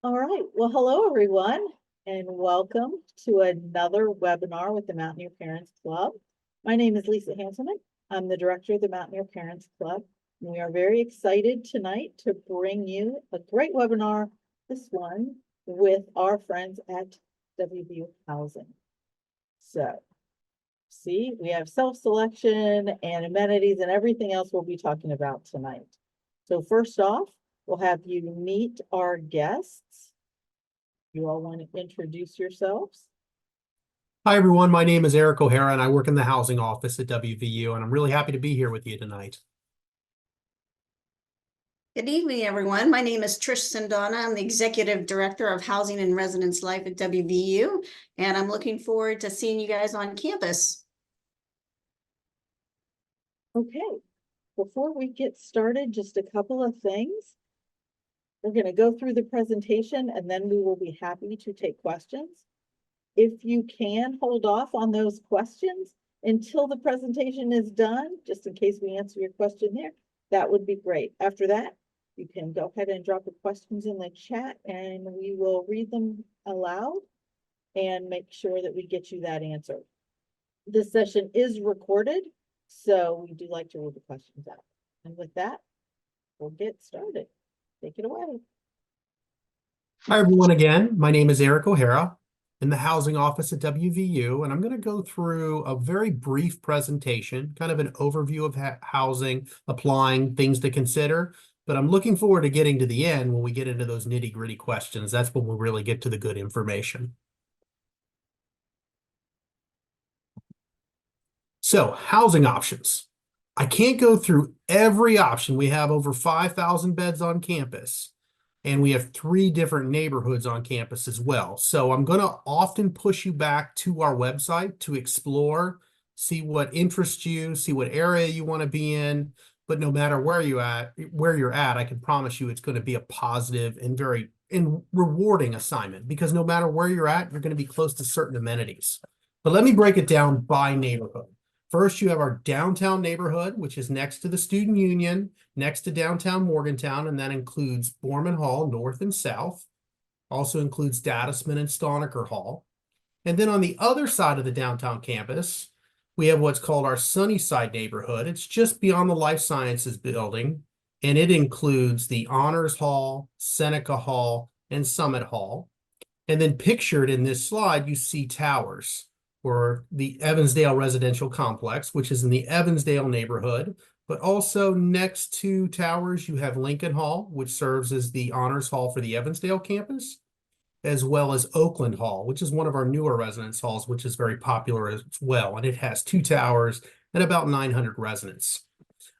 All right. Well, hello, everyone, and welcome to another webinar with the Mountaineer Parents Club. My name is Lisa Hanselman. I'm the director of the Mountaineer Parents Club. And we are very excited tonight to bring you a great webinar, this one, with our friends at WVU Housing. So, see, we have self-selection and amenities and everything else we'll be talking about tonight. So first off, we'll have you meet our guests. You all want to introduce yourselves? Hi, everyone. My name is Eric O'Hara, and I work in the housing office at WVU, and I'm really happy to be here with you tonight. Good evening, everyone. My name is Trish Sindana. I'm the Executive Director of Housing and Residence Life at WVU, and I'm looking forward to seeing you guys on campus. Okay, before we get started, just a couple of things. We're going to go through the presentation and then we will be happy to take questions. If you can hold off on those questions until the presentation is done, just in case we answer your question there, that would be great. After that, you can go ahead and drop the questions in the chat and we will read them aloud and make sure that we get you that answer. This session is recorded, so we do like to read the questions out. And with that, we'll get started. Take it away. Hi, everyone. Again, my name is Eric O'Hara in the housing office at WVU, and I'm going to go through a very brief presentation, kind of an overview of housing, applying things to consider. But I'm looking forward to getting to the end when we get into those nitty-gritty questions. That's when we really get to the good information. So, housing options. I can't go through every option. We have over 5,000 beds on campus, and we have 3 different neighborhoods on campus as well. So I'm going to often push you back to our website to explore, see what interests you, see what area you want to be in. But no matter where you're at, I can promise you it's going to be a positive and very rewarding assignment, because no matter where you're at, you're going to be close to certain amenities. But let me break it down by neighborhood. First, you have our downtown neighborhood, which is next to the Student Union, next to downtown Morgantown, and that includes Borman Hall, north and south. Also includes Dadisman and Stoniker Hall. And then on the other side of the downtown campus, we have what's called our Sunnyside neighborhood. It's just beyond the Life Sciences building, and it includes the Honors Hall, Seneca Hall, and Summit Hall. And then pictured in this slide, you see towers, or the Evansdale Residential Complex, which is in the Evansdale neighborhood. But also next to towers, you have Lincoln Hall, which serves as the Honors Hall for the Evansdale campus, as well as Oakland Hall, which is one of our newer residence halls, which is very popular as well. And it has 2 towers and about 900 residents.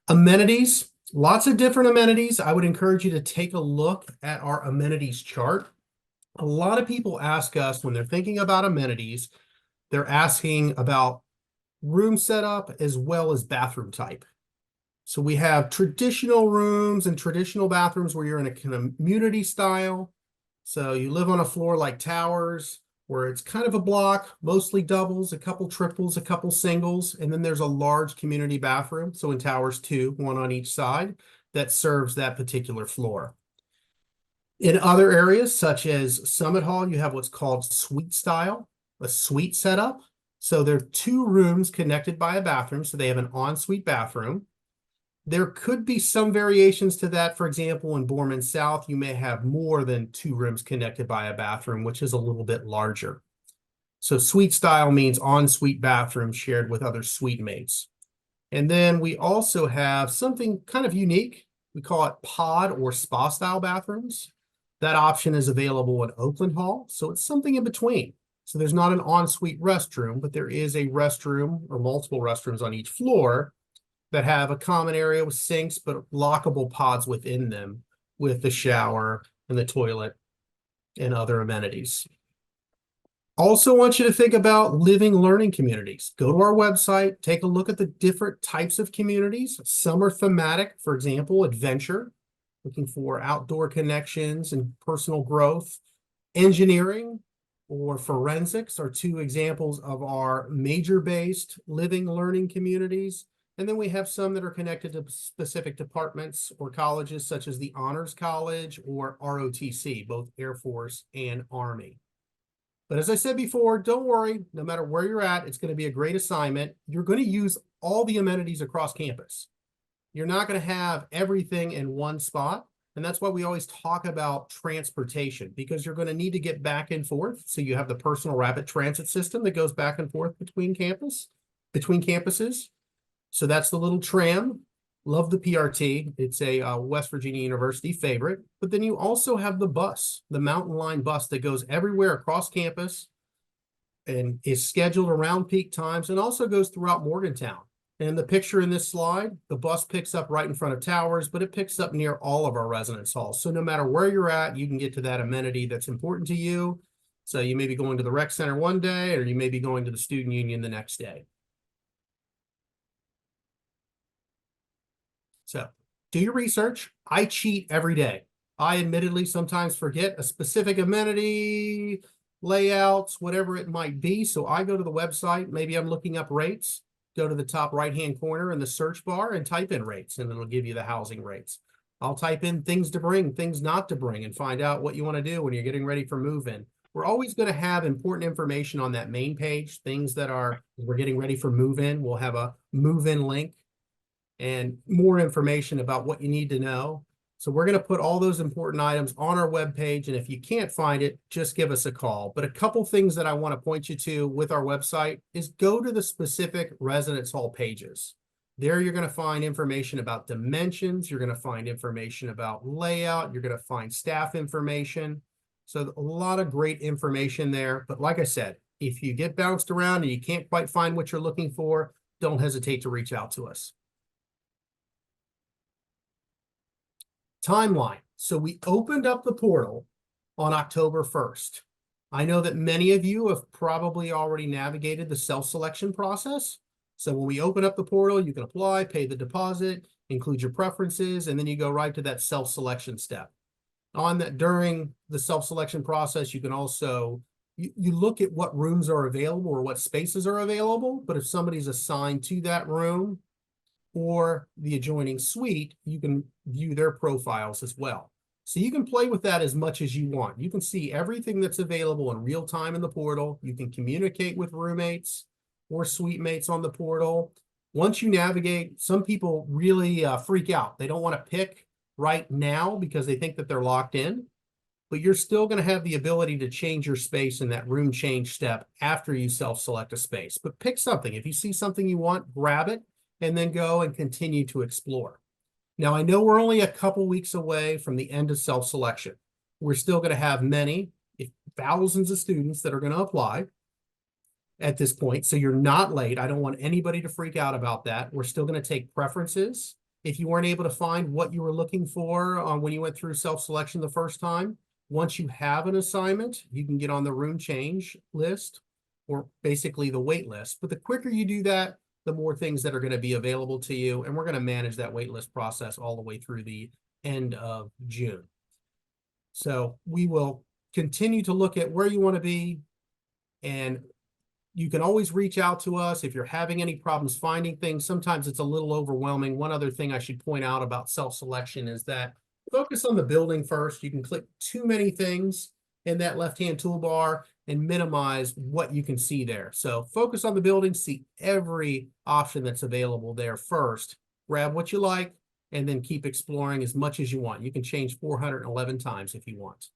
Amenities, lots of different amenities. I would encourage you to take a look at our amenities chart. A lot of people ask us when they're thinking about amenities, they're asking about room setup as well as bathroom type. So we have traditional rooms and traditional bathrooms where you're in a community style. So you live on a floor like towers, where it's kind of a block, mostly doubles, a couple triples, a couple singles, and then there's a large community bathroom. So in towers 2, 1 on each side, that serves that particular floor. In other areas, such as Summit Hall, you have what's called suite style, a suite setup. So there are 2 rooms connected by a bathroom, so they have an ensuite bathroom. There could be some variations to that. For example, in Borman South, you may have more than 2 rooms connected by a bathroom, which is a little bit larger. So suite style means ensuite bathroom shared with other suite mates. And then we also have something kind of unique. We call it pod or spa style bathrooms. That option is available in Oakland Hall. So it's something in between. So there's not an ensuite restroom, but there is a restroom or multiple restrooms on each floor that have a common area with sinks, but lockable pods within them with the shower and the toilet and other amenities. Also want you to think about living learning communities. Go to our website, take a look at the different types of communities. Some are thematic, for example, adventure, looking for outdoor connections and personal growth. Engineering or forensics are 2 examples of our major-based living learning communities. And then we have some that are connected to specific departments or colleges, such as the Honors College or ROTC, both Air Force and Army. But as I said before, don't worry, no matter where you're at, it's going to be a great assignment. You're going to use all the amenities across campus. You're not going to have everything in one spot. And that's why we always talk about transportation, because you're going to need to get back and forth. So you have the personal rapid transit system that goes back and forth between campuses. So that's the little tram. Love the PRT. It's a West Virginia University favorite. But then you also have the bus, the Mountain Line bus that goes everywhere across campus and is scheduled around peak times and also goes throughout Morgantown. And the picture in this slide, the bus picks up right in front of towers, but it picks up near all of our residence halls. So no matter where you're at, you can get to that amenity that's important to you. So you may be going to the rec center one day, or you may be going to the student union the next day. So do your research. I cheat every day. I admittedly sometimes forget a specific amenity, layouts, whatever it might be. So I go to the website, maybe I'm looking up rates, go to the top right-hand corner in the search bar and type in rates, and it'll give you the housing rates. I'll type in things to bring, things not to bring, and find out what you want to do when you're getting ready for move-in. We're always going to have important information on that main page, things that we're getting ready for move-in. We'll have a move-in link and more information about what you need to know. So we're going to put all those important items on our webpage. And if you can't find it, just give us a call. But a couple things that I want to point you to with our website is go to the specific residence hall pages. There you're going to find information about dimensions. You're going to find information about layout. You're going to find staff information. So a lot of great information there. But like I said, if you get bounced around and you can't quite find what you're looking for, don't hesitate to reach out to us. Timeline. So we opened up the portal on October 1st. I know that many of you have probably already navigated the self-selection process. So when we open up the portal, you can apply, pay the deposit, include your preferences, and then you go right to that self-selection step. On that, during the self-selection process, you can also, you look at what rooms are available or what spaces are available, but if somebody's assigned to that room or the adjoining suite, you can view their profiles as well. So you can play with that as much as you want. You can see everything that's available in real time in the portal. You can communicate with roommates or suite mates on the portal. Once you navigate, some people really freak out. They don't want to pick right now because they think that they're locked in, but you're still going to have the ability to change your space in that room change step after you self-select a space. But pick something. If you see something you want, grab it, and then go and continue to explore. Now, I know we're only a couple weeks away from the end of self-selection. We're still going to have many, thousands of students that are going to apply at this point. So you're not late. I don't want anybody to freak out about that. We're still going to take preferences. If you weren't able to find what you were looking for when you went through self-selection the first time, once you have an assignment, you can get on the room change list or basically the wait list. But the quicker you do that, the more things that are going to be available to you. And we're going to manage that waitlist process all the way through the end of June. So we will continue to look at where you want to be. And you can always reach out to us if you're having any problems finding things. Sometimes it's a little overwhelming. One other thing I should point out about self-selection is that focus on the building first. You can click too many things in that left-hand toolbar and minimize what you can see there. So focus on the building, see every option that's available there first, grab what you like, and then keep exploring as much as you want. You can change 411 times if you want.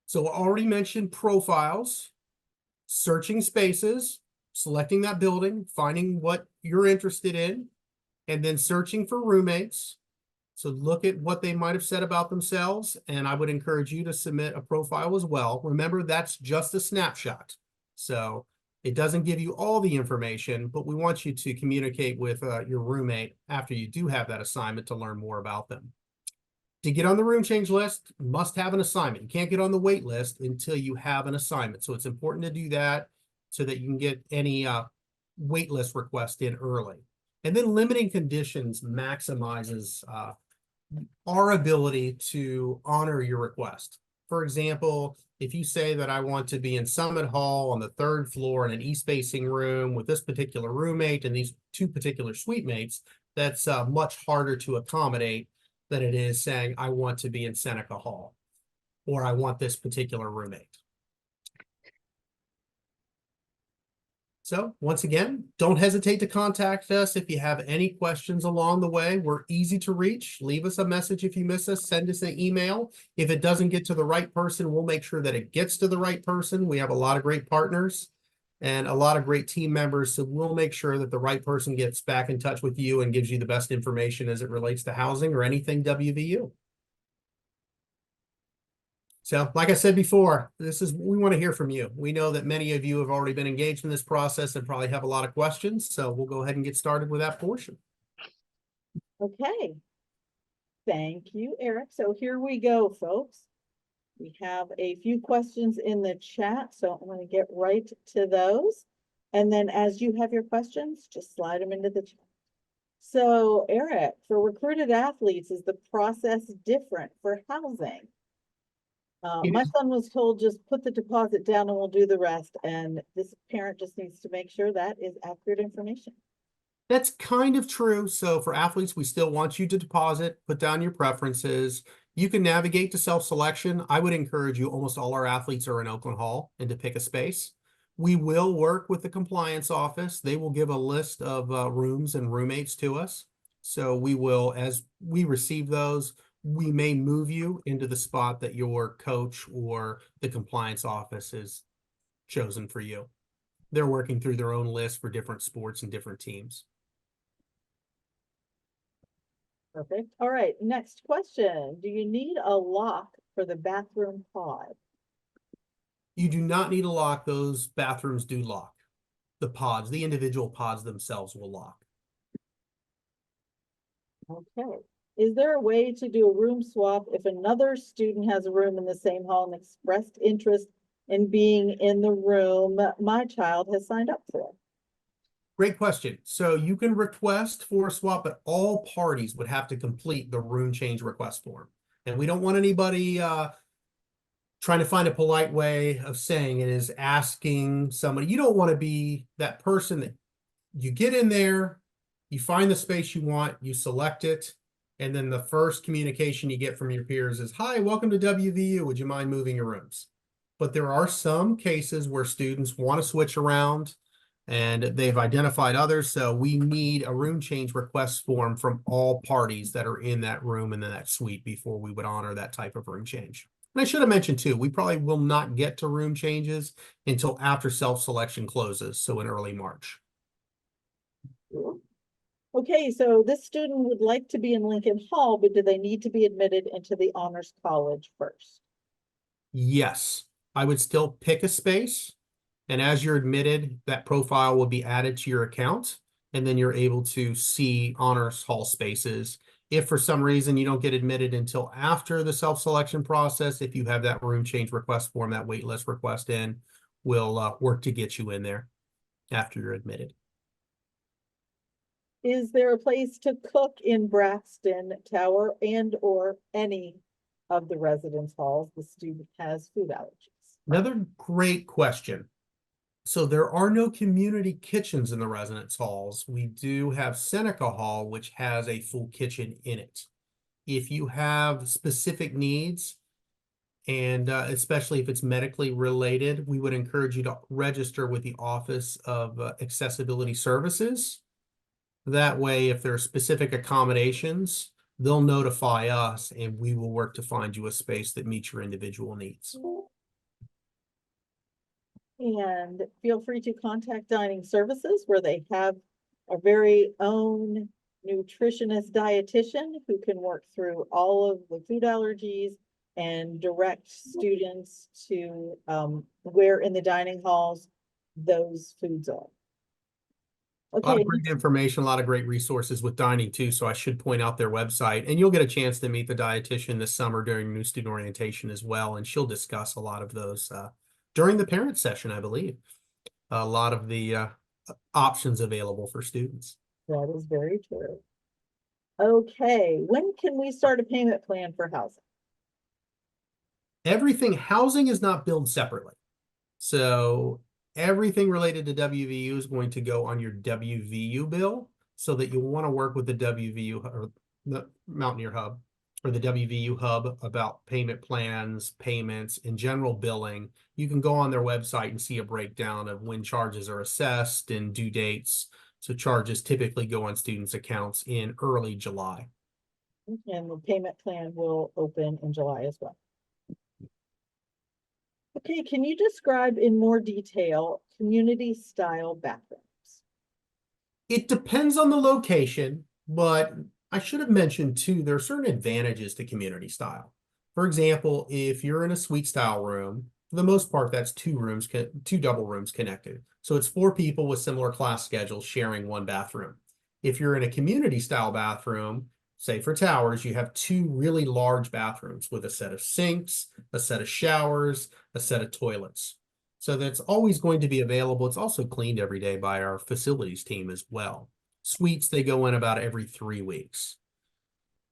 So I already mentioned profiles, searching spaces, selecting that building, finding what you're interested in, and then searching for roommates. So look at what they might have said about themselves, and I would encourage you to submit a profile as well. Remember, that's just a snapshot. So it doesn't give you all the information, but we want you to communicate with your roommate after you do have that assignment to learn more about them. To get on the room change list, you must have an assignment. You can't get on the wait list until you have an assignment. So it's important to do that so that you can get any wait list request in early. And then limiting conditions maximizes our ability to honor your request. for example, if you say that I want to be in Summit Hall on the 3rd floor in an east-facing room with this particular roommate and these 2 particular suite mates, that's much harder to accommodate than it is saying I want to be in Seneca Hall or I want this particular roommate. So once again, don't hesitate to contact us if you have any questions along the way. We're easy to reach. Leave us a message if you miss us. Send us an email. If it doesn't get to the right person, we'll make sure that it gets to the right person. We have a lot of great partners and a lot of great team members. So we'll make sure that the right person gets back in touch with you and gives you the best information as it relates to housing or anything WVU. So like I said before, we want to hear from you. We know that many of you have already been engaged in this process and probably have a lot of questions. So we'll go ahead and get started with that portion. Okay. Thank you, Eric. So here we go, folks. We have a few questions in the chat, so I'm going to get right to those. And then as you have your questions, just slide them into the chat. So Eric, for recruited athletes, is the process different for housing? My son was told just put the deposit down and we'll do the rest. And this parent just needs to make sure that is accurate information. That's kind of true. So for athletes, we still want you to deposit, put down your preferences. You can navigate to self-selection. I would encourage you, almost all our athletes are in Oakland Hall, and to pick a space. We will work with the compliance office. They will give a list of rooms and roommates to us. So we will, as we receive those, we may move you into the spot that your coach or the compliance office has chosen for you. They're working through their own list for different sports and different teams. Perfect. All right, next question. Do you need a lock for the bathroom pod? You do not need a lock. Those bathrooms do lock. The pods, the individual pods themselves will lock. Okay. Is there a way to do a room swap if another student has a room in the same hall and expressed interest in being in the room my child has signed up for? Great question. So you can request for a swap, but all parties would have to complete the room change request form. And we don't want anybody trying to find a polite way of saying it is asking somebody. You don't want to be that person that you get in there, you find the space you want, you select it, and then the first communication you get from your peers is, "Hi, welcome to WVU. Would you mind moving your rooms?" But there are some cases where students want to switch around and they've identified others. So we need a room change request form from all parties that are in that room and in that suite before we would honor that type of room change. And I should have mentioned too, we probably will not get to room changes until after self-selection closes, so in early March. Okay, so this student would like to be in Lincoln Hall, but do they need to be admitted into the Honors College first? Yes, I would still pick a space. And as you're admitted, that profile will be added to your account. And then you're able to see Honors Hall spaces. If for some reason you don't get admitted until after the self-selection process, if you have that room change request form, that wait list request in, we'll work to get you in there after you're admitted. Is there a place to cook in Braxton Tower and or any of the residence halls the student has food allergies? Another great question. So there are no community kitchens in the residence halls. We do have Seneca Hall, which has a full kitchen in it. If you have specific needs, and especially if it's medically related, we would encourage you to register with the Office of Accessibility Services. That way, if there are specific accommodations, they'll notify us and we will work to find you a space that meets your individual needs. And feel free to contact Dining Services, where they have our very own nutritionist dietitian who can work through all of the food allergies and direct students to where in the dining halls those foods are. A lot Okay, of great information, a lot of great resources with dining too. So I should point out their website, and you'll get a chance to meet the dietitian this summer during new student orientation as well. And she'll discuss a lot of those during the parent session, I believe. A lot of the options available for students. that is very true. Okay, when can we start a payment plan for housing? Everything, housing is not billed separately. So everything related to WVU is going to go on your WVU bill, so that you'll want to work with the WVU or the Mountaineer Hub or the WVU Hub about payment plans, payments, and general billing. You can go on their website and see a breakdown of when charges are assessed and due dates. So charges typically go on students' accounts in early July. And the payment plan will open in July as well. Okay, can you describe in more detail community style bathrooms? It depends on the location, but I should have mentioned too, there are certain advantages to community style. For example, if you're in a suite style room, for the most part, that's two double rooms connected. So it's 4 people with similar class schedules sharing one bathroom. If you're in a community style bathroom, say for towers, you have 2 really large bathrooms with a set of sinks, a set of showers, a set of toilets. So that's always going to be available. It's also cleaned every day by our facilities team as well. Suites, they go in about every 3 weeks.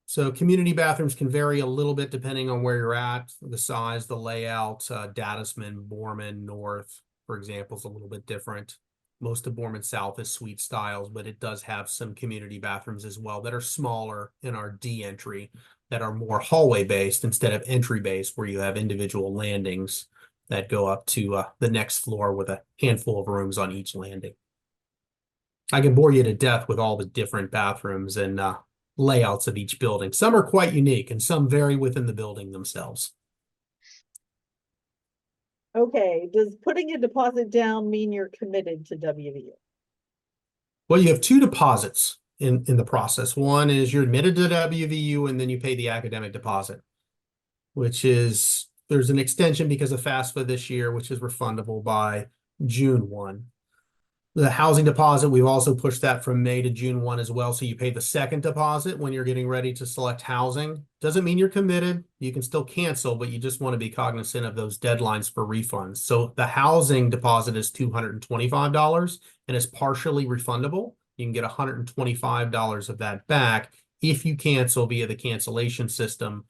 So community bathrooms can vary a little bit depending on where you're at, the size, the layout. Dadisman, Borman, North, for example, is a little bit different. Most of Borman South is suite styles, but it does have some community bathrooms as well that are smaller in our D entry, that are more hallway based instead of entry based, where you have individual landings that go up to the next floor with a handful of rooms on each landing. I can bore you to death with all the different bathrooms and layouts of each building. Some are quite unique and some vary within the building themselves. Okay, does putting a deposit down mean you're committed to WVU? Well, you have 2 deposits in the process. One is you're admitted to WVU, and then you pay the academic deposit, which is, there's an extension because of FAFSA this year, which is refundable by June 1. The housing deposit, we've also pushed that from May to June 1 as well. So you pay the second deposit when you're getting ready to select housing. Doesn't mean you're committed. You can still cancel, but you just want to be cognizant of those deadlines for refunds. So the housing deposit is $225 and is partially refundable. You can get $125 of that back if you cancel via the cancellation system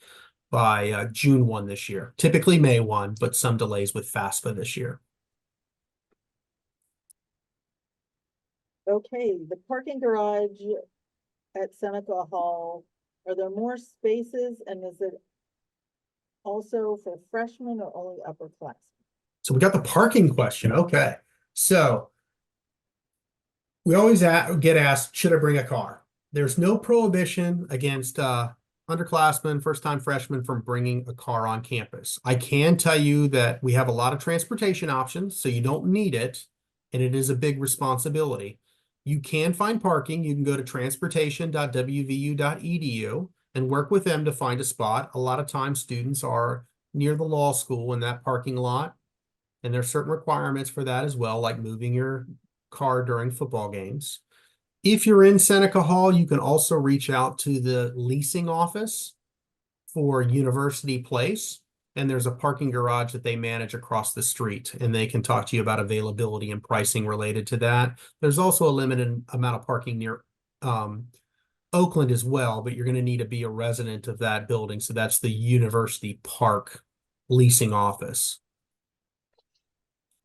by June 1 this year. Typically May 1, but some delays with FAFSA this year. Okay, the parking garage at Seneca Hall, are there more spaces, and is it also for freshmen or only upperclassmen? So we got the parking question. Okay. So we always get asked, should I bring a car? There's no prohibition against underclassmen, first-time freshmen from bringing a car on campus. I can tell you that we have a lot of transportation options, so you don't need it, and it is a big responsibility. You can find parking. You can go to transportation.wvu.edu and work with them to find a spot. A lot of times students are near the law school in that parking lot, and there's certain requirements for that as well, like moving your car during football games. If you're in Seneca Hall, you can also reach out to the leasing office for University Place, and there's a parking garage that they manage across the street, and they can talk to you about availability and pricing related to that. There's also a limited amount of parking near Oakland as well, but you're going to need to be a resident of that building. So that's the University Park leasing office.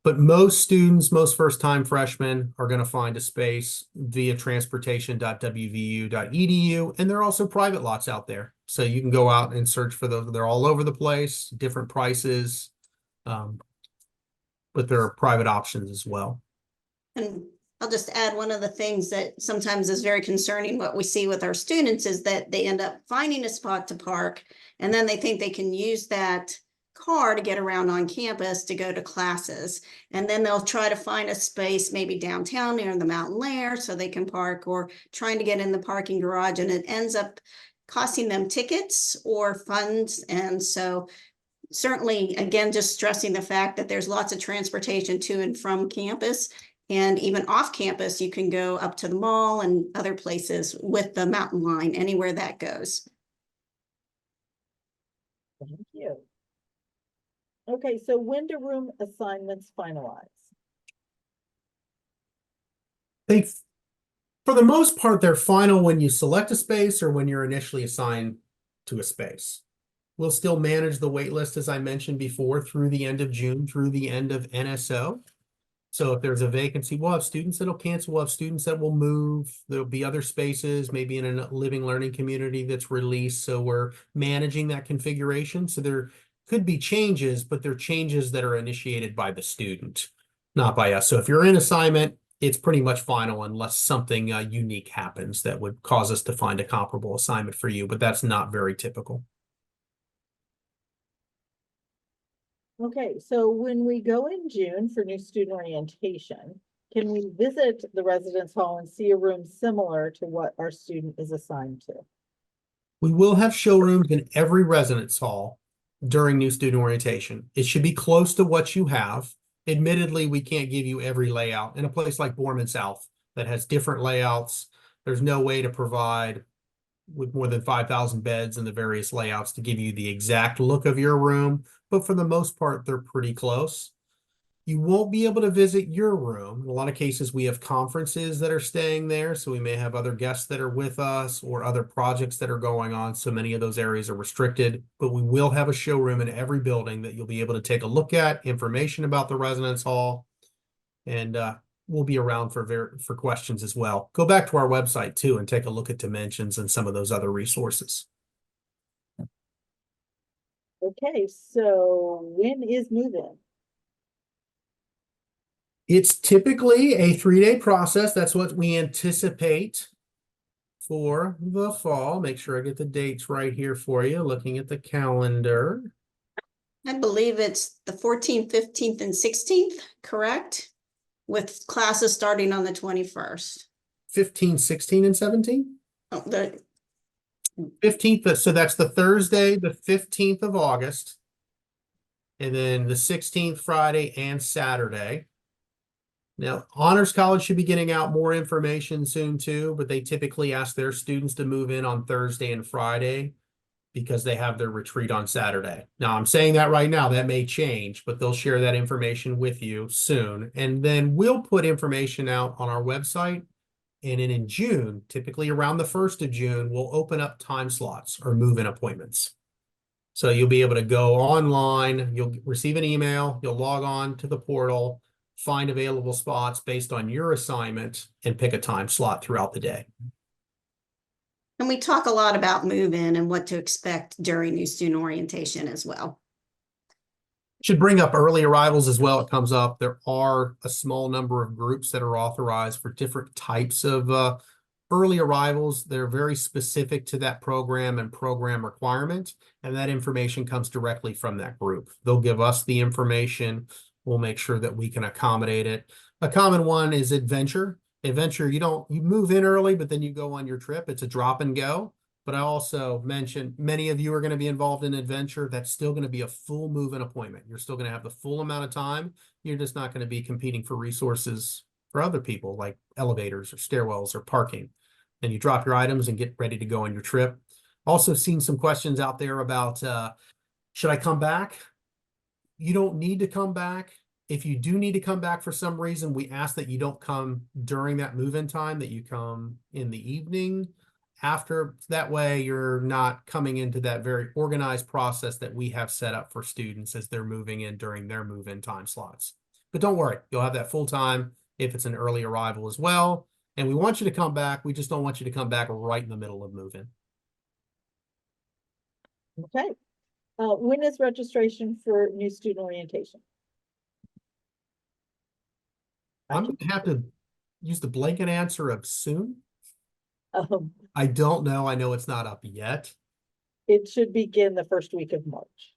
But most students, most first-time freshmen are going to find a space via transportation.wvu.edu, and there are also private lots out there. So you can go out and search for those. They're all over the place, different prices, but there are private options as well. And I'll just add, one of the things that sometimes is very concerning, what we see with our students, is that they end up finding a spot to park, and then they think they can use that car to get around on campus to go to classes. And then they'll try to find a space maybe downtown near the Mountaineer so they can park, or trying to get in the parking garage, and it ends up costing them tickets or funds. And so certainly, again, just stressing the fact that there's lots of transportation to and from campus, and even off campus, you can go up to the mall and other places with the Mountain Line, anywhere that goes. Thank you. Okay, so when do room assignments finalize? For the most part, they're final when you select a space or when you're initially assigned to a space. We'll still manage the wait list, as I mentioned before, through the end of June, through the end of NSO. So if there's a vacancy, we'll have students that'll cancel, we'll have students that will move. There'll be other spaces, maybe in a living learning community that's released. So we're managing that configuration. So there could be changes, but they're changes that are initiated by the student, not by us. So if you're in assignment, it's pretty much final unless something unique happens that would cause us to find a comparable assignment for you, but that's not very typical. Okay, so when we go in June for new student orientation, can we visit the residence hall and see a room similar to what our student is assigned to? We will have showrooms in every residence hall during new student orientation. It should be close to what you have. Admittedly, we can't give you every layout. In a place like Borman South that has different layouts, there's no way to provide with more than 5,000 beds and the various layouts to give you the exact look of your room. But for the most part, they're pretty close. You won't be able to visit your room. In a lot of cases, we have conferences that are staying there. So we may have other guests that are with us or other projects that are going on. So many of those areas are restricted, but we will have a showroom in every building that you'll be able to take a look at, information about the residence hall, and we'll be around for questions as well. Go back to our website too and take a look at dimensions and some of those other resources. Okay, so when is move-in? It's typically a 3-day process. That's what we anticipate for the fall. Make sure I get the dates right here for you, looking at the calendar. I believe it's the 14th, 15th, and 16th, correct? With classes starting on the 21st. 15, 16, and 17? Oh, the 15th, so that's the Thursday, the 15th of August. And then the 16th, Friday, and Saturday. Now, Honors College should be getting out more information soon too, but they typically ask their students to move in on Thursday and Friday because they have their retreat on Saturday. Now, I'm saying that right now, that may change, but they'll share that information with you soon. And then we'll put information out on our website. And then in June, typically around the 1st of June, we'll open up time slots or move-in appointments. So you'll be able to go online, you'll receive an email, you'll log on to the portal, find available spots based on your assignment, and pick a time slot throughout the day. And we talk a lot about move-in and what to expect during new student orientation as well. Should bring up early arrivals as well. It comes up. There are a small number of groups that are authorized for different types of early arrivals. They're very specific to that program and program requirement, and that information comes directly from that group. They'll give us the information. We'll make sure that we can accommodate it. A common one is Adventure. Adventure, you move in early, but then you go on your trip. It's a drop and go. But I also mentioned many of you are going to be involved in Adventure. That's still going to be a full move-in appointment. You're still going to have the full amount of time. You're just not going to be competing for resources for other people like elevators or stairwells or parking. And you drop your items and get ready to go on your trip. Also seen some questions out there about, should I come back? You don't need to come back. If you do need to come back for some reason, we ask that you don't come during that move-in time, that you come in the evening after. That way you're not coming into that very organized process that we have set up for students as they're moving in during their move-in time slots. But don't worry, you'll have that full time if it's an early arrival as well. And we want you to come back. We just don't want you to come back right in the middle of move-in. Okay. When is registration for new student orientation? I'm going to have to use the blanket answer of soon. Um, I don't know. I know it's not up yet. it should begin the first week of March.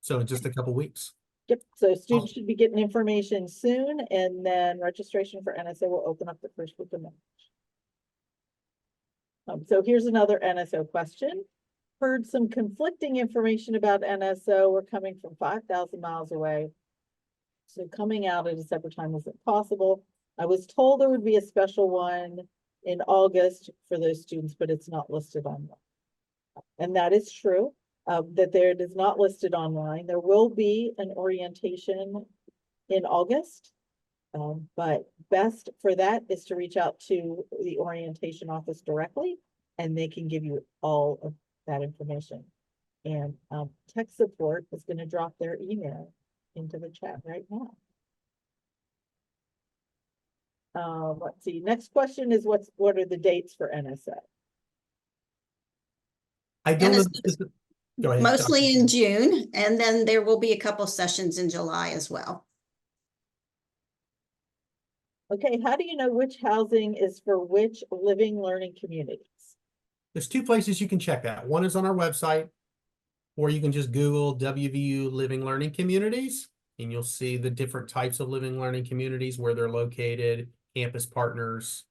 So in just a couple weeks. Yep, so students should be getting information soon, and then registration for NSO will open up the first week of March. So here's another NSO question. Heard some conflicting information about NSO. We're coming from 5,000 miles away. So coming out at a separate time isn't possible. I was told there would be a special one in August for those students, but it's not listed online. And that is true, that it is not listed online. There will be an orientation in August, but best for that is to reach out to the orientation office directly, and they can give you all of that information. And tech support is going to drop their email into the chat right now. Let's see. Next question is what are the dates for NSA? I don't know. NSA Go ahead. mostly in June, and then there will be a couple sessions in July as well. Okay, how do you know which housing is for which living learning communities? There's two places you can check that. One is on our website, or you can just Google WVU Living Learning Communities, and you'll see the different types of living learning communities, where they're located, campus partners,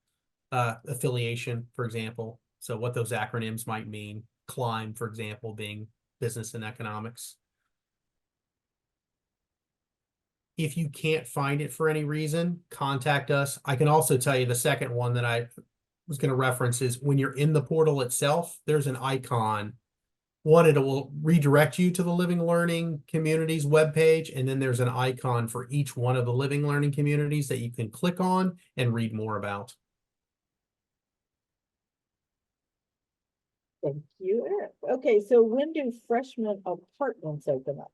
affiliation, for example. So what those acronyms might mean. CLIMB, for example, being business and economics. If you can't find it for any reason, contact us. I can also tell you the second one that I was going to reference is when you're in the portal itself, there's an icon. One, it will redirect you to the Living Learning Communities webpage, and then there's an icon for each one of the Living Learning Communities that you can click on and read more about. Thank you, Eric. Okay, so when do freshman apartments open up?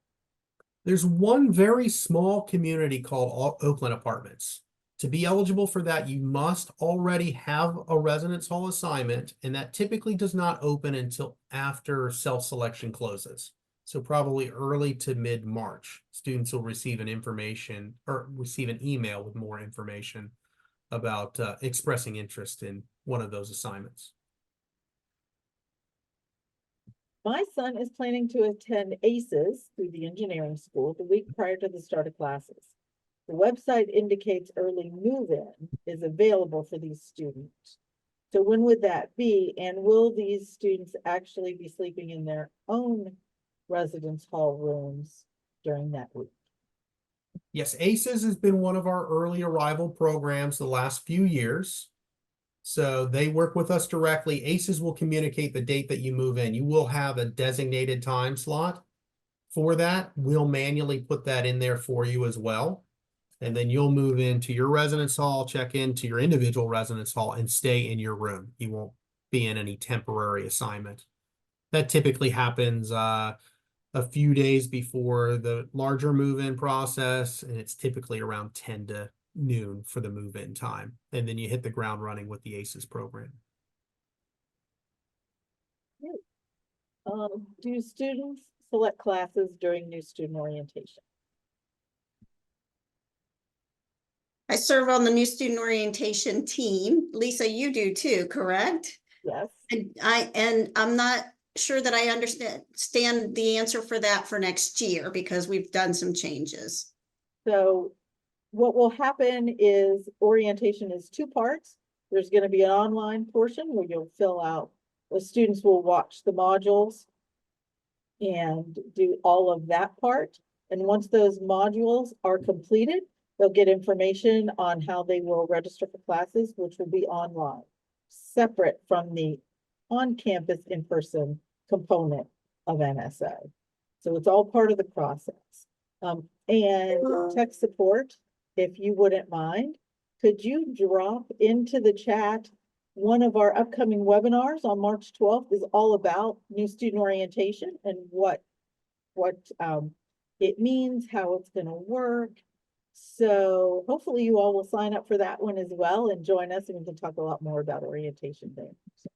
There's one very small community called Oakland Apartments. To be eligible for that, you must already have a residence hall assignment, and that typically does not open until after self-selection closes. So probably early to mid-March, students will receive an email with more information about expressing interest in one of those assignments. My son is planning to attend ACES through the engineering school the week prior to the start of classes. The website indicates early move-in is available for these students. So when would that be? And will these students actually be sleeping in their own residence hall rooms during that week? Yes, ACES has been one of our early arrival programs the last few years. So they work with us directly. ACES will communicate the date that you move in. You will have a designated time slot for that. We'll manually put that in there for you as well. And then you'll move into your residence hall, check into your individual residence hall, and stay in your room. You won't be in any temporary assignment. That typically happens a few days before the larger move-in process, and it's typically around 10 to noon for the move-in time. And then you hit the ground running with the ACES program. Do students select classes during new student orientation? I serve on the new student orientation team. Lisa, you do too, correct? Yes. And I'm not sure that I understand the answer for that for next year, because we've done some changes. So what will happen is orientation is two parts. There's going to be an online portion where you'll fill out, the students will watch the modules and do all of that part. And once those modules are completed, they'll get information on how they will register for classes, which will be online, separate from the on-campus in-person component of NSA. So it's all part of the process. And tech support, if you wouldn't mind, could you drop into the chat one of our upcoming webinars on March 12th is all about new student orientation and what it means, how it's going to work. So hopefully you all will sign up for that one as well and join us, and we can talk a lot more about orientation there. So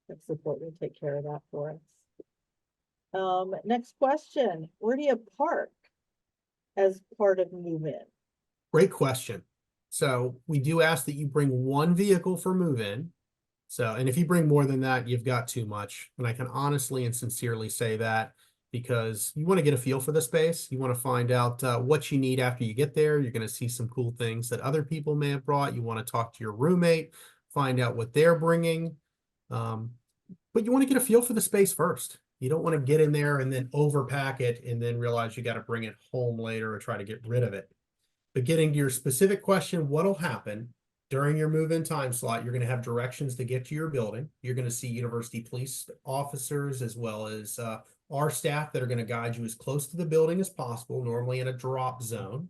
tech support will take care of that for us. Next question, where do you park as part of move-in? Great question. So we do ask that you bring one vehicle for move-in. So, and if you bring more than that, you've got too much. And I can honestly and sincerely say that because you want to get a feel for the space. You want to find out what you need after you get there. You're going to see some cool things that other people may have brought. You want to talk to your roommate, find out what they're bringing. But you want to get a feel for the space first. You don't want to get in there and then overpack it and then realize you got to bring it home later or try to get rid of it. But getting to your specific question, what'll happen during your move-in time slot, you're going to have directions to get to your building. You're going to see university police officers as well as our staff that are going to guide you as close to the building as possible, normally in a drop zone.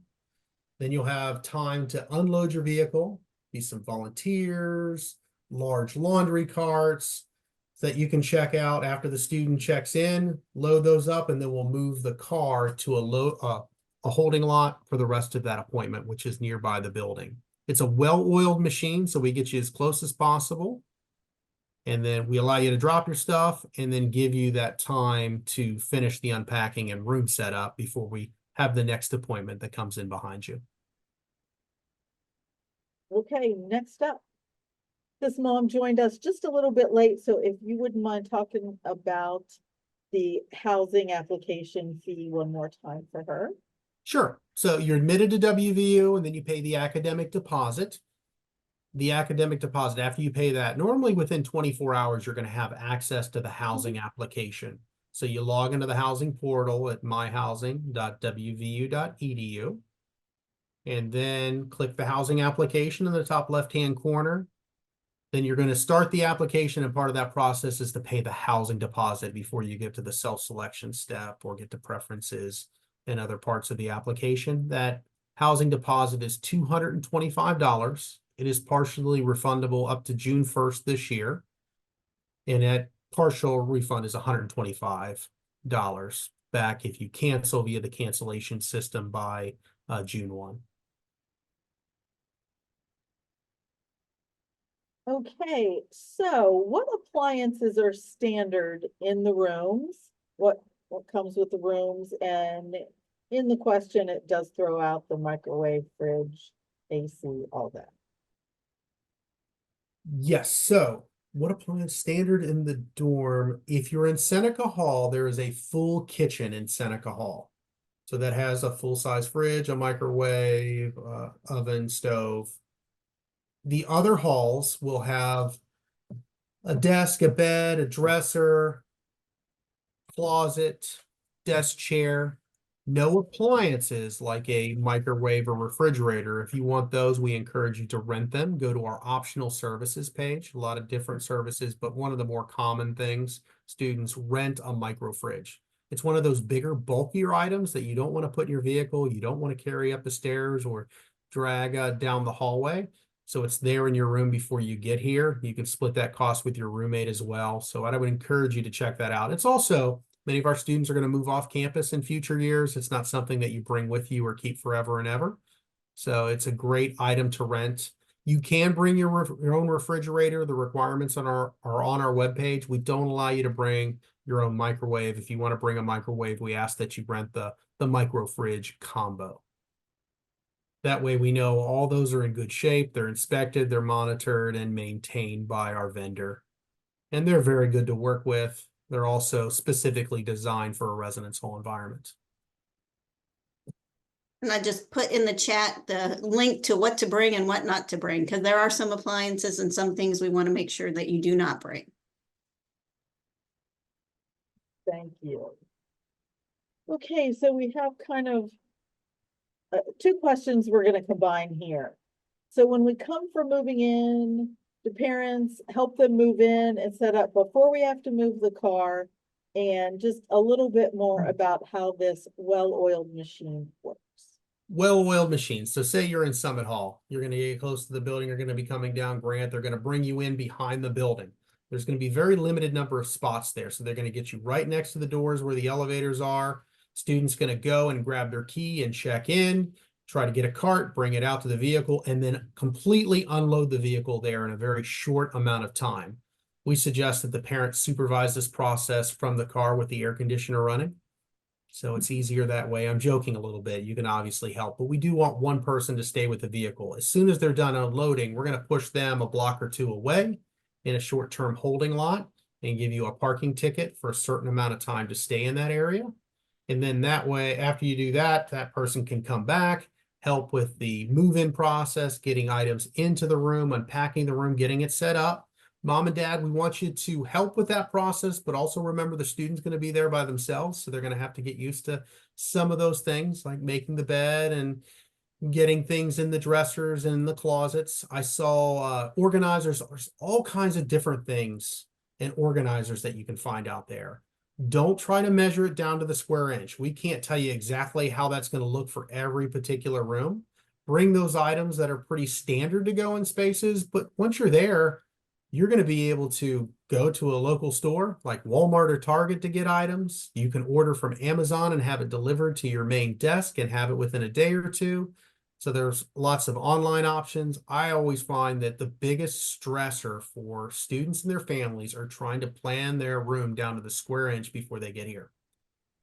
Then you'll have time to unload your vehicle, be some volunteers, large laundry carts, that you can check out after the student checks in, load those up, and then we'll move the car to a holding lot for the rest of that appointment, which is nearby the building. It's a well-oiled machine, so we get you as close as possible. And then we allow you to drop your stuff and then give you that time to finish the unpacking and room setup before we have the next appointment that comes in behind you. Okay, next up. This mom joined us just a little bit late, so if you wouldn't mind talking about the housing application fee one more time for her. Sure. So you're admitted to WVU and then you pay the academic deposit. The academic deposit, after you pay that, normally within 24 hours, you're going to have access to the housing application. So you log into the housing portal at myhousing.wvu.edu and then click the housing application in the top left-hand corner. Then you're going to start the application, and part of that process is to pay the housing deposit before you get to the self-selection step or get to preferences and other parts of the application. That housing deposit is $225. It is partially refundable up to June 1st this year. And that partial refund is $125 back if you cancel via the cancellation system by June 1. Okay, so what appliances are standard in the rooms? What comes with the rooms? And in the question, it does throw out the microwave, fridge, AC, all that. Yes, so what appliance standard in the dorm? If you're in Seneca Hall, there is a full kitchen in Seneca Hall. So that has a full-size fridge, a microwave, oven, stove. The other halls will have a desk, a bed, a dresser, closet, desk chair. No appliances like a microwave or refrigerator. If you want those, we encourage you to rent them. Go to our optional services page. A lot of different services, but one of the more common things, students rent a micro fridge. It's one of those bigger, bulkier items that you don't want to put in your vehicle. You don't want to carry up the stairs or drag down the hallway. So it's there in your room before you get here. You can split that cost with your roommate as well. So I would encourage you to check that out. It's also, many of our students are going to move off campus in future years. It's not something that you bring with you or keep forever and ever. So it's a great item to rent. You can bring your own refrigerator. The requirements are on our webpage. We don't allow you to bring your own microwave. If you want to bring a microwave, we ask that you rent the micro fridge combo. That way we know all those are in good shape. They're inspected, they're monitored and maintained by our vendor. And they're very good to work with. They're also specifically designed for a residence hall environment. And I just put in the chat the link to what to bring and what not to bring, because there are some appliances and some things we want to make sure that you do not bring. Thank you. Okay, so we have kind of two questions we're going to combine here. So when we come for moving in, the parents help them move in and set up before we have to move the car, and just a little bit more about how this well-oiled machine works. Well-oiled machines. So say you're in Summit Hall, you're going to get close to the building, you're going to be coming down Grant, they're going to bring you in behind the building. There's going to be very limited number of spots there. So they're going to get you right next to the doors where the elevators are. Student's going to go and grab their key and check in, try to get a cart, bring it out to the vehicle, and then completely unload the vehicle there in a very short amount of time. We suggest that the parents supervise this process from the car with the air conditioner running. So it's easier that way. I'm joking a little bit. You can obviously help, but we do want one person to stay with the vehicle. As soon as they're done unloading, we're going to push them a block or two away in a short-term holding lot and give you a parking ticket for a certain amount of time to stay in that area. And then that way, after you do that, that person can come back, help with the move-in process, getting items into the room, unpacking the room, getting it set up. Mom and dad, we want you to help with that process, but also remember the student's going to be there by themselves. So they're going to have to get used to some of those things like making the bed and getting things in the dressers and the closets. I saw organizers, all kinds of different things and organizers that you can find out there. Don't try to measure it down to the square inch. We can't tell you exactly how that's going to look for every particular room. Bring those items that are pretty standard to go in spaces, but once you're there, you're going to be able to go to a local store like Walmart or Target to get items. You can order from Amazon and have it delivered to your main desk and have it within a day or two. So there's lots of online options. I always find that the biggest stressor for students and their families are trying to plan their room down to the square inch before they get here.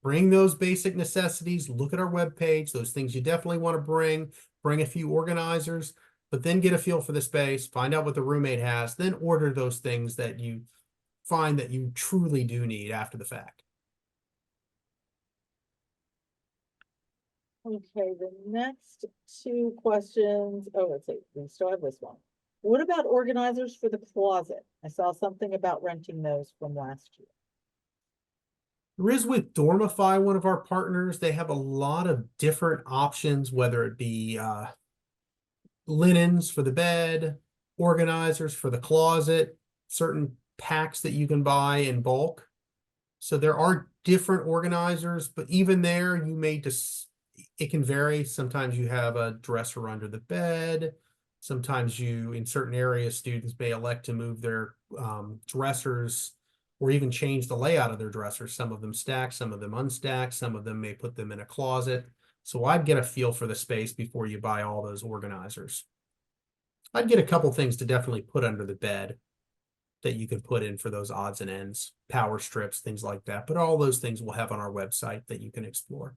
Bring those basic necessities, look at our webpage, those things you definitely want to bring a few organizers, but then get a feel for the space, find out what the roommate has, then order those things that you find that you truly do need after the fact. Okay, the next two questions, oh, let's see, we still have this one. What about organizers for the closet? I saw something about renting those from last year. There is with Dormify, one of our partners, they have a lot of different options, whether it be linens for the bed, organizers for the closet, certain packs that you can buy in bulk. So there are different organizers, but even there, you may just, it can vary. Sometimes you have a dresser under the bed. Sometimes you, in certain areas, students may elect to move their dressers or even change the layout of their dressers. Some of them stack, some of them unstack, some of them may put them in a closet. So I'd get a feel for the space before you buy all those organizers. I'd get a couple things to definitely put under the bed that you can put in for those odds and ends, power strips, things like that. But all those things we'll have on our website that you can explore.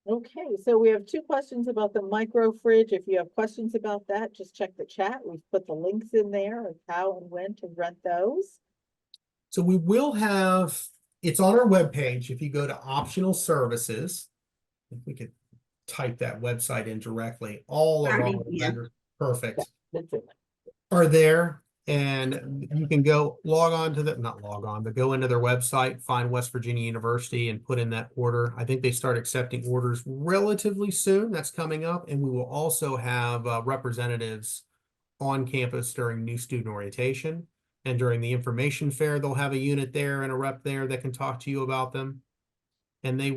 Okay, so we have two questions about the micro fridge. If you have questions about that, just check the chat. We've put the links in there of how and when to rent those. So we will have, it's on our webpage. If you go to optional services, if we could type that website in directly, all of our Yeah. vendors, perfect, That's it. are there. And you can go log on to the, not log on, but go into their website, find West Virginia University and put in that order. I think they start accepting orders relatively soon. That's coming up. And we will also have representatives on campus during new student orientation. And during the information fair, they'll have a unit there and a rep there that can talk to you about them. And they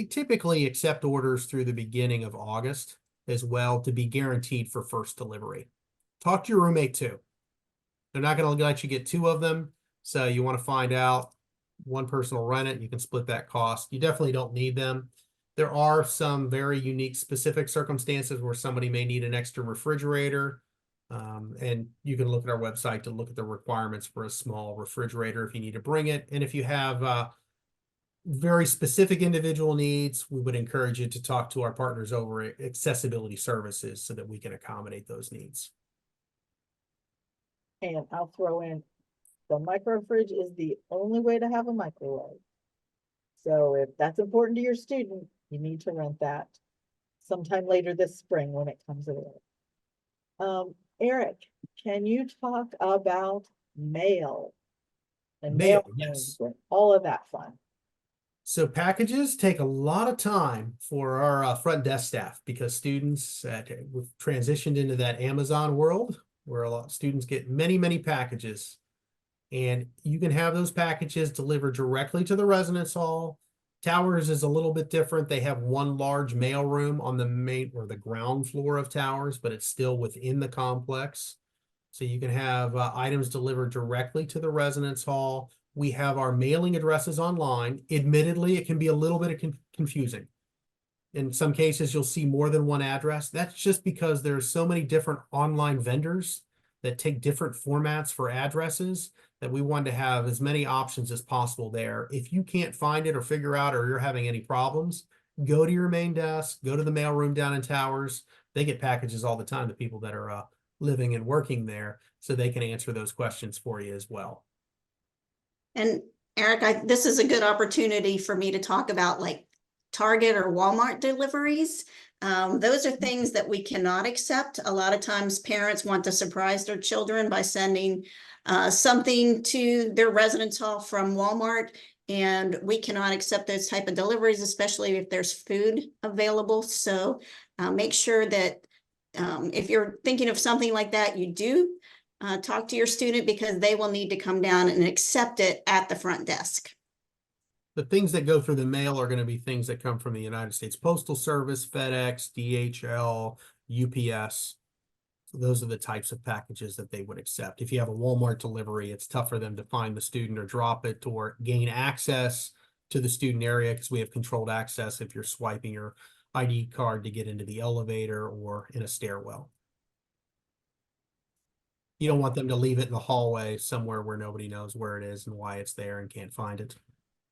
typically accept orders through the beginning of August as well to be guaranteed for first delivery. Talk to your roommate too. They're not going to let you get two of them. So you want to find out, one person will rent it. You can split that cost. You definitely don't need them. There are some very unique specific circumstances where somebody may need an extra refrigerator. And you can look at our website to look at the requirements for a small refrigerator if you need to bring it. And if you have very specific individual needs, we would encourage you to talk to our partners over at Accessibility Services so that we can accommodate those needs. And I'll throw in, the micro fridge is the only way to have a microwave. So if that's important to your student, you need to rent that sometime later this spring when it comes available. Eric, can you talk about mail? And mail, Yes. and all of that fun. So packages take a lot of time for our front desk staff because students we've transitioned into that Amazon world where a lot of students get many, many packages. And you can have those packages delivered directly to the residence hall. Towers is a little bit different. They have one large mail room on the main or the ground floor of Towers, but it's still within the complex. So you can have items delivered directly to the residence hall. We have our mailing addresses online. Admittedly, it can be a little bit confusing. In some cases, you'll see more than one address. That's just because there's so many different online vendors that take different formats for addresses that we want to have as many options as possible there. If you can't find it or figure out or you're having any problems, go to your main desk, go to the mail room down in Towers. They get packages all the time, the people that are living and working there, so they can answer those questions for you as well. And Eric, this is a good opportunity for me to talk about like Target or Walmart deliveries. Those are things that we cannot accept. A lot of times parents want to surprise their children by sending something to their residence hall from Walmart, and we cannot accept those type of deliveries, especially if there's food available. So make sure that if you're thinking of something like that, you do talk to your student because they will need to come down and accept it at the front desk. The things that go through the mail are going to be things that come from the United States Postal Service, FedEx, DHL, UPS. So those are the types of packages that they would accept. If you have a Walmart delivery, it's tough for them to find the student or drop it or gain access to the student area because we have controlled access if you're swiping your ID card to get into the elevator or in a stairwell. You don't want them to leave it in the hallway somewhere where nobody knows where it is and why it's there and can't find it,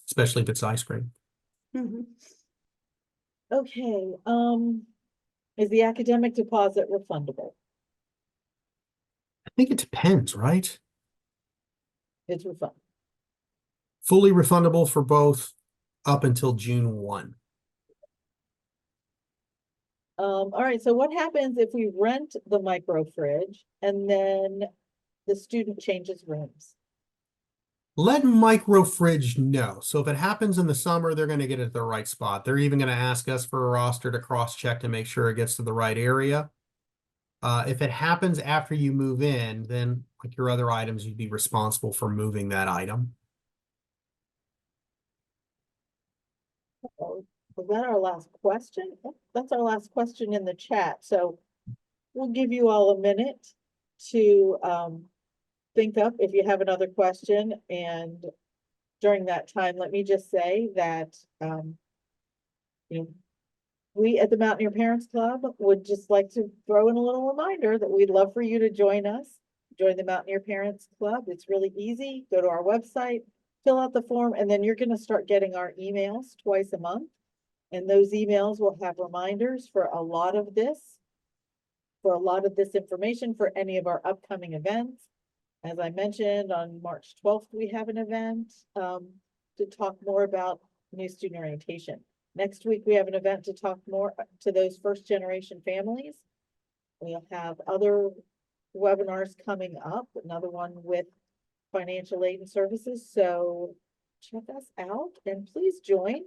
especially if it's ice cream. Mhm. Okay, is the academic deposit refundable? I think it depends, right? It's refundable. Fully refundable for both up until June 1. All right, so what happens if we rent the micro fridge and then the student changes rooms? Let micro fridge know. So if it happens in the summer, they're going to get it at the right spot. They're even going to ask us for a roster to cross check to make sure it gets to the right area. If it happens after you move in, then like your other items, you'd be responsible for moving that item. Oh, was that our last question? Oh, that's our last question in the chat. So we'll give you all a minute to think up if you have another question. And during that time, let me just say that you know, we at the Mountaineer Parents Club would just like to throw in a little reminder that we'd love for you to join us. Join the Mountaineer Parents Club. It's really easy. Go to our website, fill out the form, and then you're going to start getting our emails twice a month. And those emails will have reminders for a lot of this information for any of our upcoming events. As I mentioned, on March 12th, we have an event to talk more about new student orientation. Next week, we have an event to talk more to those first generation families. We'll have other webinars coming up, another one with financial aid and services. So check us out and please join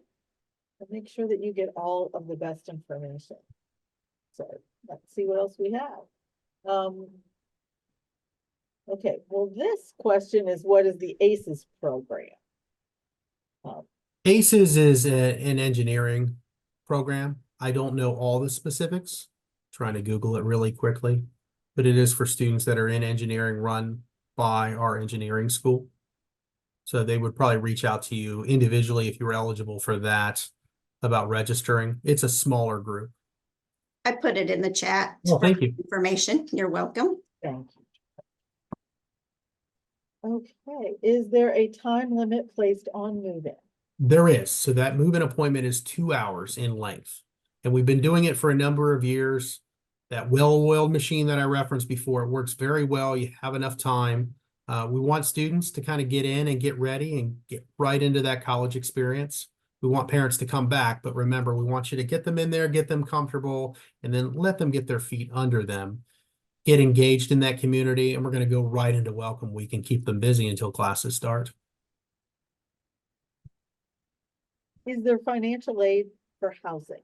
and make sure that you get all of the best information. So let's see what else we have. Okay, well, this question is, what is the ACES program? ACES is an engineering program. I don't know all the specifics. Trying to Google it really quickly, but it is for students that are in engineering run by our engineering school. So they would probably reach out to you individually if you were eligible for that about registering. It's a smaller group. I put it in the chat. Well, for thank you. Information. You're welcome. Thank you. Okay, is there a time limit placed on move-in? There is. So that move-in appointment is 2 hours in length. And we've been doing it for a number of years. That well-oiled machine that I referenced before, it works very well. You have enough time. We want students to kind of get in and get ready and get right into that college experience. We want parents to come back, but remember, we want you to get them in there, get them comfortable, and then let them get their feet under them, get engaged in that community, and we're going to go right into welcome week and keep them busy until classes start. Is there financial aid for housing?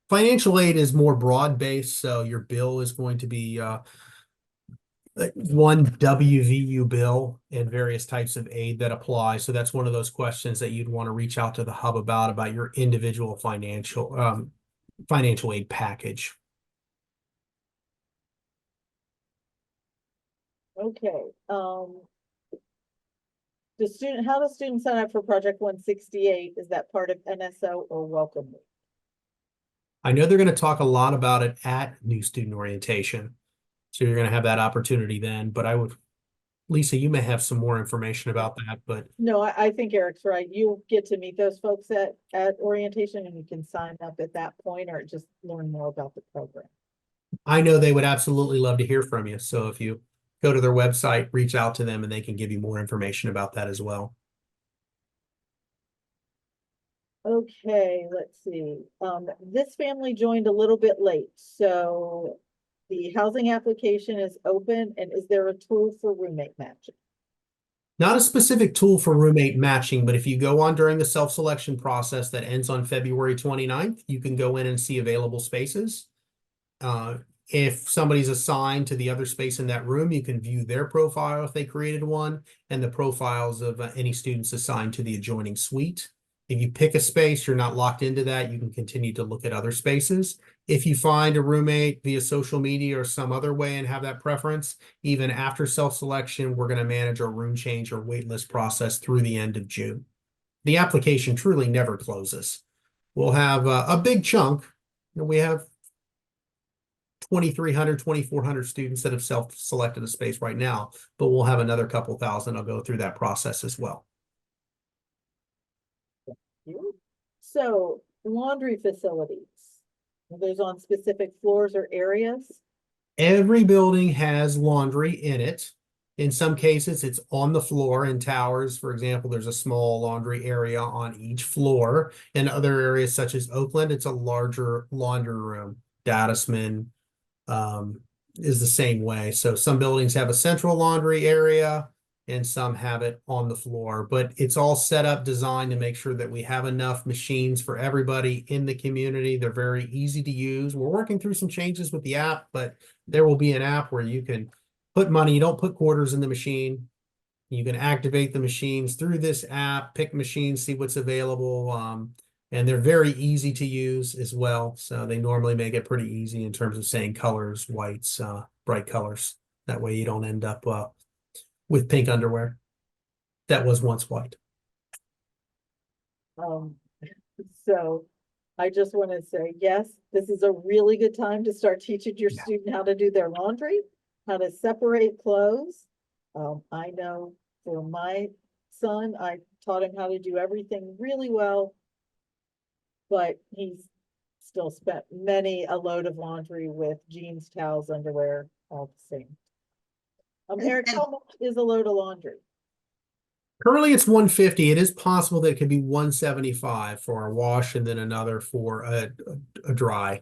Financial aid is more broad-based, so your bill is going to be one WVU bill and various types of aid that apply. So that's one of those questions that you'd want to reach out to the hub about your individual financial aid package. Okay, how does students sign up for Project 168? Is that part of NSO or Welcome Week? I know they're going to talk a lot about it at New Student Orientation. So you're going to have that opportunity then, but Lisa, you may have some more information about that, but No, I think Eric's right. You'll get to meet those folks at orientation and you can sign up at that point or just learn more about the program. I know they would absolutely love to hear from you. So if you go to their website, reach out to them and they can give you more information about that as well. Okay, let's see. This family joined a little bit late, so the housing application is open, and is there a tool for roommate matching? Not a specific tool for roommate matching, but if you go on during the self-selection process that ends on February 29th, you can go in and see available spaces. If somebody's assigned to the other space in that room, you can view their profile if they created one, and the profiles of any students assigned to the adjoining suite. If you pick a space, you're not locked into that. You can continue to look at other spaces. If you find a roommate via social media or some other way and have that preference, even after self-selection, we're going to manage our room change or waitlist process through the end of June. The application truly never closes. We'll have a big chunk. We have 2,300, 2,400 students that have self-selected a space right now, but we'll have another couple thousand. I'll go through that process as well. So laundry facilities, are those on specific floors or areas? Every building has laundry in it. In some cases, it's on the floor. In towers, for example, there's a small laundry area on each floor. In other areas such as Oakland, it's a larger laundry room. Datasman is the same way. So some buildings have a central laundry area and some have it on the floor, but it's all set up, designed to make sure that we have enough machines for everybody in the community. They're very easy to use. We're working through some changes with the app, but there will be an app where you can put money. You don't put quarters in the machine. You can activate the machines through this app, pick machines, see what's available. And they're very easy to use as well. So they normally make it pretty easy in terms of saying colors, whites, bright colors. That way you don't end up with pink underwear that was once white. So I just want to say, yes, this is a really good time to start teaching your student how to do their laundry, how to separate clothes. I know for my son, I taught him how to do everything really well, but he's still spent many a load of laundry with jeans, towels, underwear, all the same. Eric, how much is a load of laundry? Currently it's 150. It is possible that it could be 175 for a wash and then another for a dry.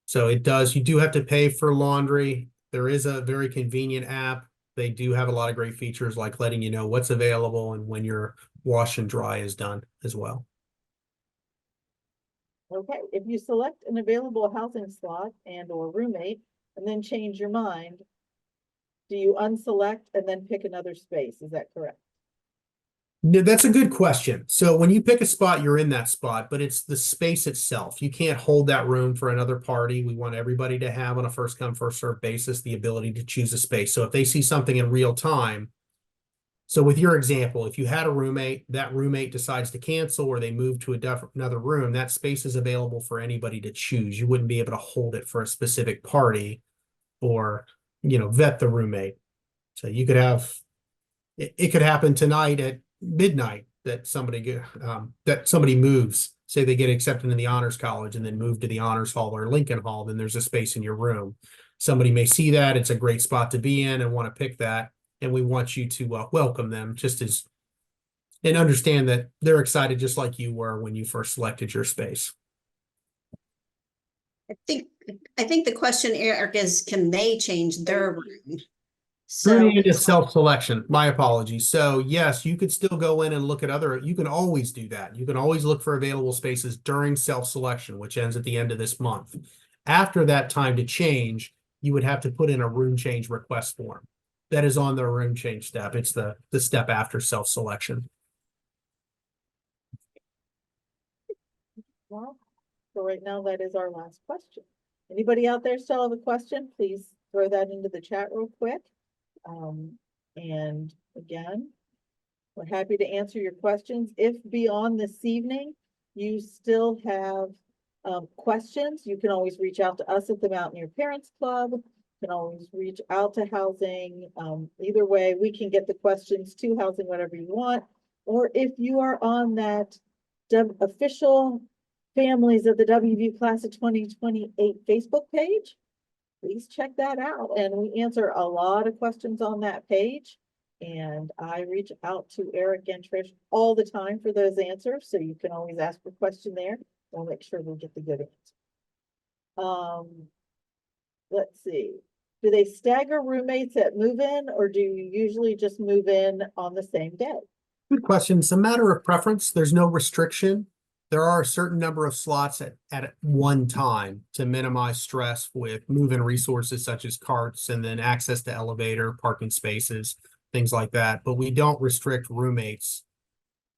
So it does, you do have to pay for laundry. There is a very convenient app. They do have a lot of great features like letting you know what's available and when your wash and dry is done as well. Okay, if you select an available housing slot and or roommate and then change your mind, do you unselect and then pick another space? Is that correct? No, that's a good question. So when you pick a spot, you're in that spot, but it's the space itself. You can't hold that room for another party. We want everybody to have on a first come, first served basis the ability to choose a space. So if they see something in real time, so with your example, if you had a roommate, that roommate decides to cancel or they move to another room, that space is available for anybody to choose. You wouldn't be able to hold it for a specific party or, vet the roommate. So you could have, it could happen tonight at midnight that somebody moves, say they get accepted in the honors college and then move to the honors hall or Lincoln Hall, then there's a space in your room. Somebody may see that, it's a great spot to be in and want to pick that. And we want you to welcome them and understand that they're excited just like you were when you first selected your space. I think the question, Eric, is can they change their room? Through So the end of self-selection, my apologies. So yes, you could still go in and look at you can always do that. You can always look for available spaces during self-selection, which ends at the end of this month. After that time to change, you would have to put in a room change request form. That is on the room change step. It's the step after self-selection. Well, so right now that is our last question. Anybody out there still have a question? Please throw that into the chat real quick. And again, we're happy to answer your questions. If beyond this evening, you still have questions, you can always reach out to us at the Mountaineer Parents Club. You can always reach out to housing. Either way, we can get the questions to housing, whatever you want. Or if you are on that official Families of the WVU Class of 2028 Facebook page, please check that out. And we answer a lot of questions on that page. And I reach out to Eric and Trish all the time for those answers. So you can always ask a question there. We'll make sure we get the good answer. Let's see. Do they stagger roommates at move-in or do you usually just move in on the same day? Good question. It's a matter of preference. There's no restriction. There are a certain number of slots at one time to minimize stress with move-in resources such as carts and then access to elevator, parking spaces, things like that. But we don't restrict roommates.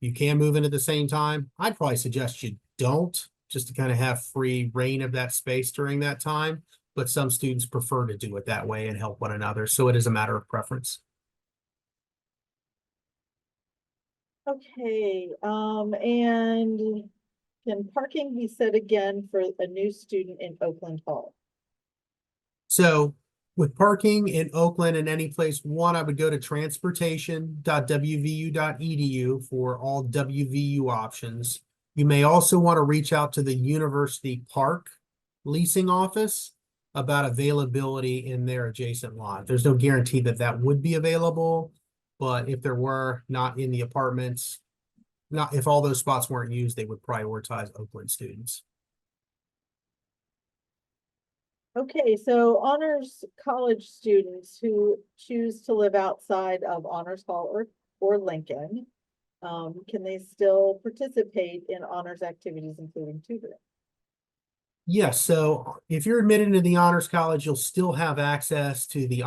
You can move in at the same time. I'd probably suggest you don't, just to kind of have free reign of that space during that time. But some students prefer to do it that way and help one another. So it is a matter of preference. Okay, and can parking be set again for a new student in Oakland Hall? So with parking in Oakland and any place, one, I would go to transportation.wvu.edu for all WVU options. You may also want to reach out to the University Park leasing office about availability in their adjacent lot. There's no guarantee that that would be available, but if there were, not in the apartments, not if all those spots weren't used, they would prioritize Oakland students. Okay, so honors college students who choose to live outside of Honors Hall or Lincoln, can they still participate in honors activities, including tutoring? Yes, so if you're admitted into the Honors College, you'll still have access to the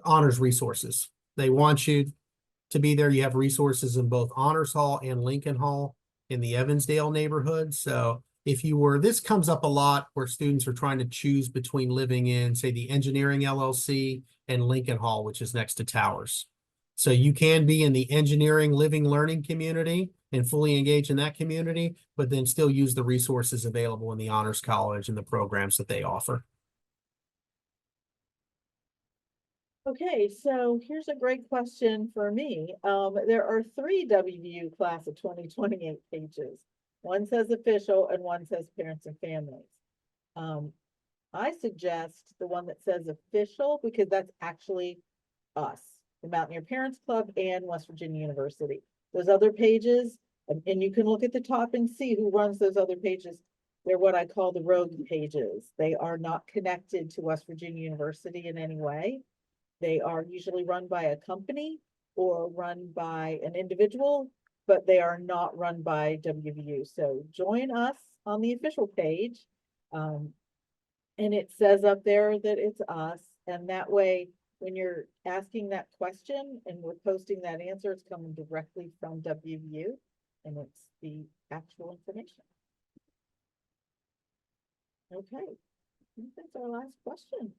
honors resources. They want you to be there. You have resources in both Honors Hall and Lincoln Hall in the Evansdale neighborhood. So if you were, this comes up a lot where students are trying to choose between living in, say, the Engineering LLC and Lincoln Hall, which is next to Towers. So you can be in the engineering living learning community and fully engage in that community, but then still use the resources available in the Honors College and the programs that they offer. Okay, so here's a great question for me. There are 3 WVU class of 2028 pages. One says official and one says parents and families. I suggest the one that says official because that's actually us, the Mountaineer Parents Club and West Virginia University. Those other pages, and you can look at the top and see who runs those other pages. They're what I call the rogue pages. They are not connected to West Virginia University in any way. They are usually run by a company or run by an individual, but they are not run by WVU. So join us on the official page. And it says up there that it's us. And that way, when you're asking that question and we're posting that answer, it's coming directly from WVU and it's the actual information. Okay, I think that's our last question.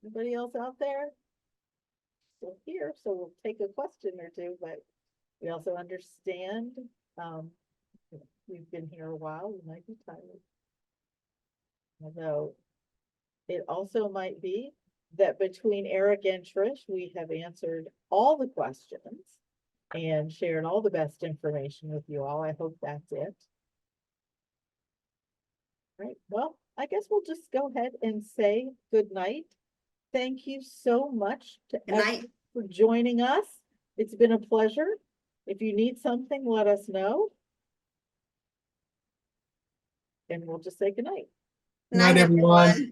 Anybody else out there? Still here, so we'll take a question or two, but we also understand, we've been here a while, we might be tired. Although it also might be that between Eric and Trish, we have answered all the questions and shared all the best information with you all. I hope that's it. All right, well, I guess we'll just go ahead and say good night. Thank you so much to everyone for joining us. It's been a pleasure. If you need something, let us know. And we'll just say good night. Night, everyone.